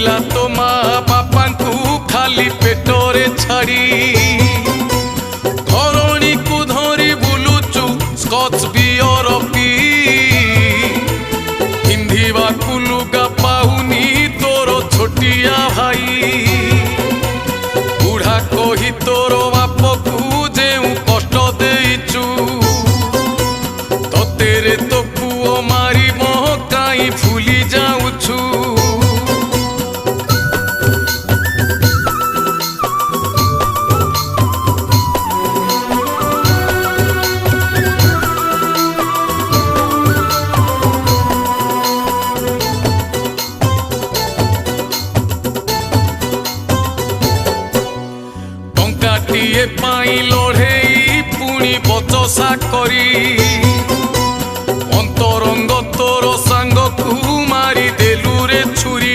रखिला तो माँ बापा को खाली पेटरे छाड़ी धरणी को धरी बुलुचु स्कॉच बियर पी पिंधिबा को लुगा पाउनी तोर छोटिया भाई बुढ़ा कही तोर बाप को जेउ कष्ट देइचु तेरे तो पुओ मारी मोह काई भूली जाऊछु टंकाटिए पाई लड़े पुणी बचसा करी